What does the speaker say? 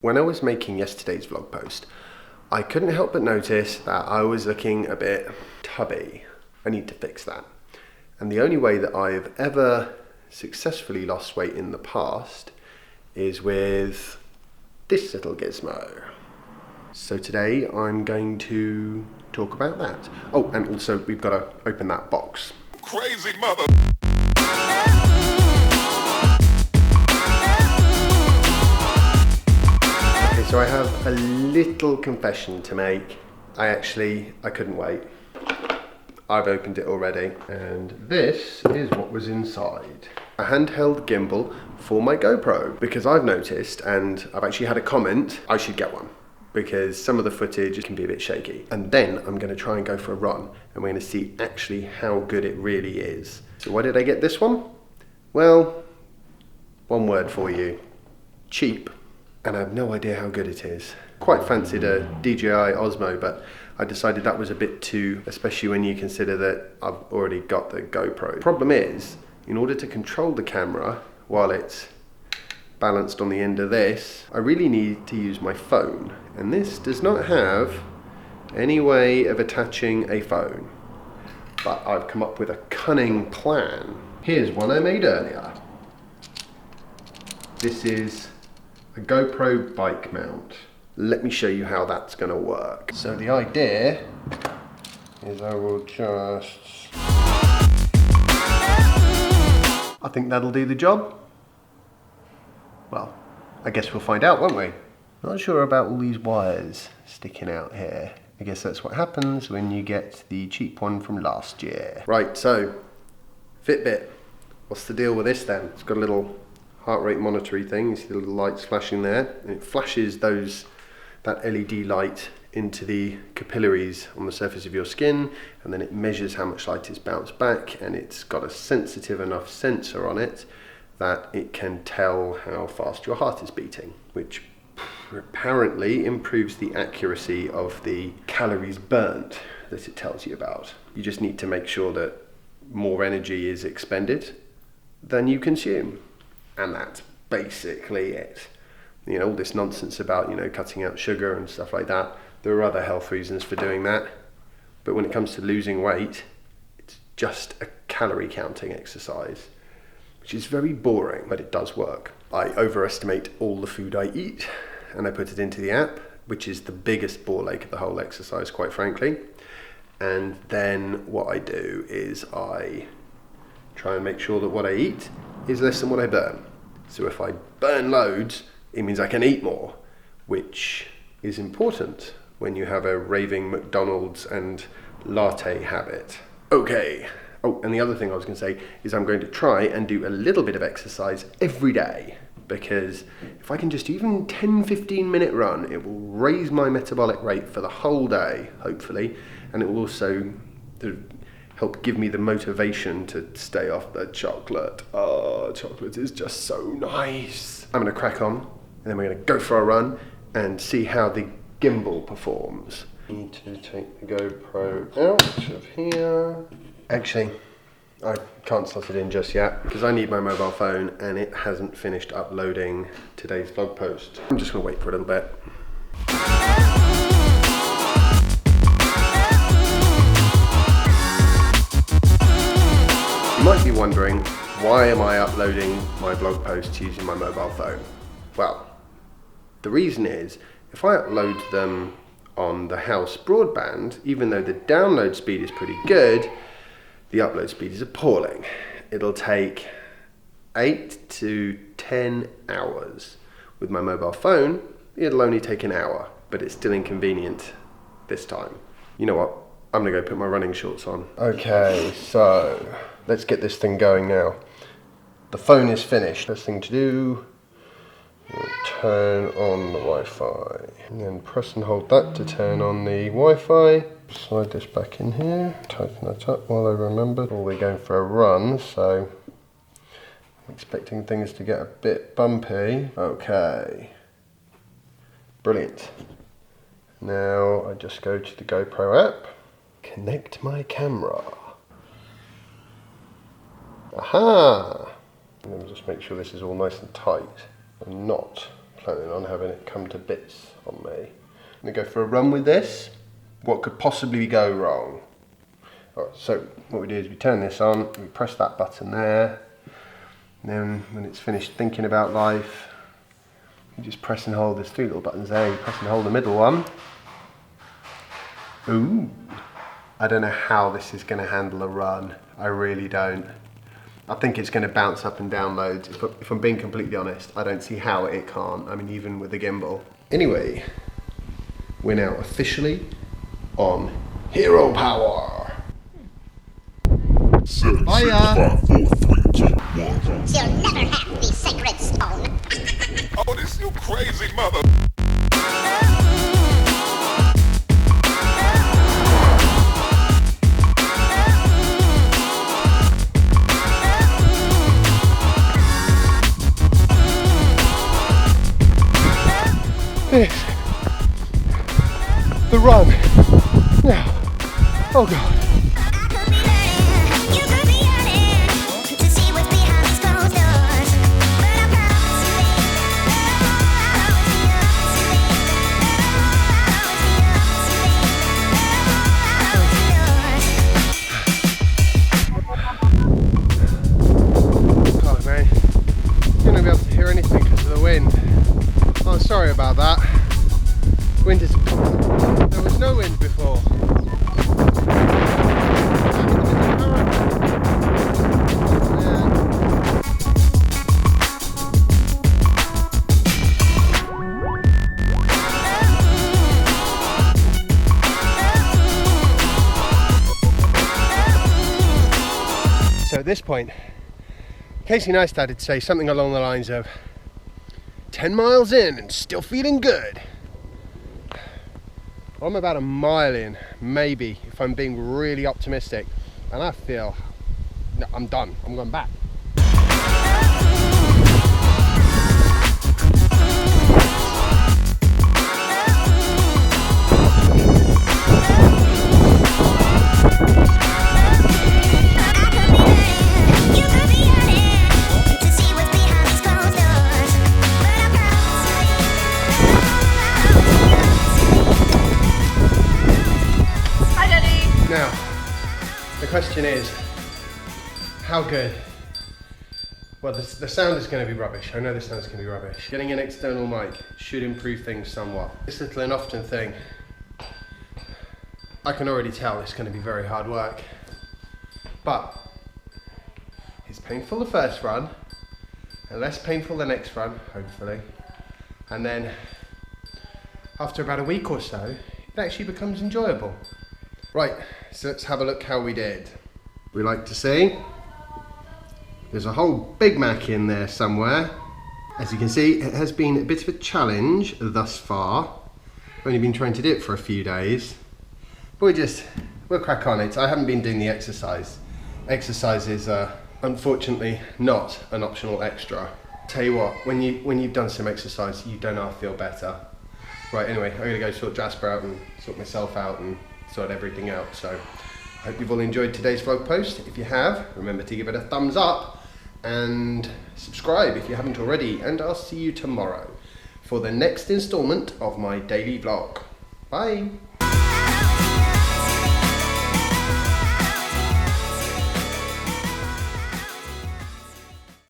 When I was making yesterday's vlog post, I couldn't help but notice that I was looking a bit tubby. I need to fix that. And the only way that I've ever successfully lost weight in the past is with this little gizmo. So today I'm going to talk about that. Oh, and also we've got to open that box. Crazy mother. So I have a little confession to make. I couldn't wait. I've opened it already, and this is what was inside. A handheld gimbal for my GoPro, because I've noticed, and I've actually had a comment, I should get one, because some of the footage can be a bit shaky. And then I'm gonna try and go for a run, and we're gonna see actually how good it really is. So why did I get this one? Well, one word for you, cheap. And I have no idea how good it is. Quite fancied a DJI Osmo, but I decided that was a bit too, especially when you consider that I've already got the GoPro. Problem is, in order to control the camera while it's balanced on the end of this, I really need to use my phone. And this does not have any way of attaching a phone. But I've come up with a cunning plan. Here's one I made earlier. This is a GoPro bike mount. Let me show you how that's going to work. So the idea is I will just... I think that'll do the job. Well, I guess we'll find out, won't we? Not sure about all these wires sticking out here. I guess that's what happens when you get the cheap one from last year. Right, so Fitbit. What's the deal with this then? It's got a little heart rate monitoring thing. You see the little lights flashing there, and it flashes that LED light into the capillaries on the surface of your skin, and then it measures how much light is bounced back, and it's got a sensitive enough sensor on it that it can tell how fast your heart is beating, which apparently improves the accuracy of the calories burnt that it tells you about. You just need to make sure that more energy is expended than you consume. And that's basically it. You know, all this nonsense about, cutting out sugar and stuff like that. There are other health reasons for doing that. But when it comes to losing weight, it's just a calorie counting exercise, which is very boring, but it does work. I overestimate all the food I eat, and I put it into the app, which is the biggest ball ache of the whole exercise, quite frankly. And then what I do is I try and make sure that what I eat is less than what I burn. So if I burn loads, it means I can eat more, which is important when you have a raving McDonald's and latte habit. Okay. Oh, and the other thing I was going to say is I'm going to try and do a little bit of exercise every day, because if I can just even 10-15 minute run, it will raise my metabolic rate for the whole day, hopefully, and it will also help give me the motivation to stay off the chocolate. Oh, chocolate is just so nice. I'm gonna crack on, and then we're gonna go for a run and see how the gimbal performs. I need to take the GoPro out of here. Actually, I can't slot it in just yet because I need my mobile phone and it hasn't finished uploading today's vlog post. I'm just gonna wait for a little bit. You might be wondering, why am I uploading my blog posts using my mobile phone? Well, the reason is, if I upload them on the house broadband, even though the download speed is pretty good, the upload speed is appalling. It'll take 8 to 10 hours. With my mobile phone, it'll only take an hour, but it's still inconvenient this time. You know what? I'm gonna go put my running shorts on. Okay, so let's get this thing going now. The phone is finished. First thing to do, turn on the Wi-Fi. And then press and hold that to turn on the Wi-Fi. Slide this back in here, tighten that up while I remember. Well, we're going for a run, so I'm expecting things to get a bit bumpy. Okay, brilliant. Now I just go to the GoPro app, connect my camera. Aha! And then just make sure this is all nice and tight and not planning on having it come to bits on me. I'm going to go for a run with this. What could possibly go wrong? Alright, so what we do is we turn this on, we press that button there, and then when it's finished thinking about life, you just press and hold, there's 3 little buttons there, you press and hold the middle one. Ooh, I don't know how this is going to handle a run, I really don't. I think it's going to bounce up and down loads. If I'm being completely honest, I don't see how it can't, I mean even with the gimbal. Anyway, we're now officially on hero power. 7, 6, 5, 4, 3, 2, 1. You'll never have the sacred stone. Oh, this you crazy mother. This, the run. Now, oh God. Sorry about that. Wind is... There was no wind before. So at this point, Casey Neistat did say something along the lines of 10 miles in and still feeling good. Well, I'm about a mile in, maybe, if I'm being really optimistic, and I feel, no, I'm done, I'm going back. Now, the question is, how good? Well, the sound is going to be rubbish. I know the sound is going to be rubbish. Getting an external mic should improve things somewhat. This little and often thing, I can already tell it's going to be very hard work. But, it's painful the first run, and less painful the next run, hopefully. And then, after about a week or so, it actually becomes enjoyable. Right, so let's have a look how we did. We like to see there's a whole Big Mac in there somewhere. As you can see, it has been a bit of a challenge thus far. I've only been trying to do it for a few days. But we'll crack on it. I haven't been doing the exercise. Exercise is unfortunately not an optional extra. Tell you what, when you've done some exercise, you don't half feel better. Right, anyway, I'm gonna go sort Jasper out and sort myself out and sort everything out. So I hope you've all enjoyed today's vlog post. If you have, remember to give it a thumbs up and subscribe if you haven't already, and I'll see you tomorrow for the next installment of my daily vlog. Bye.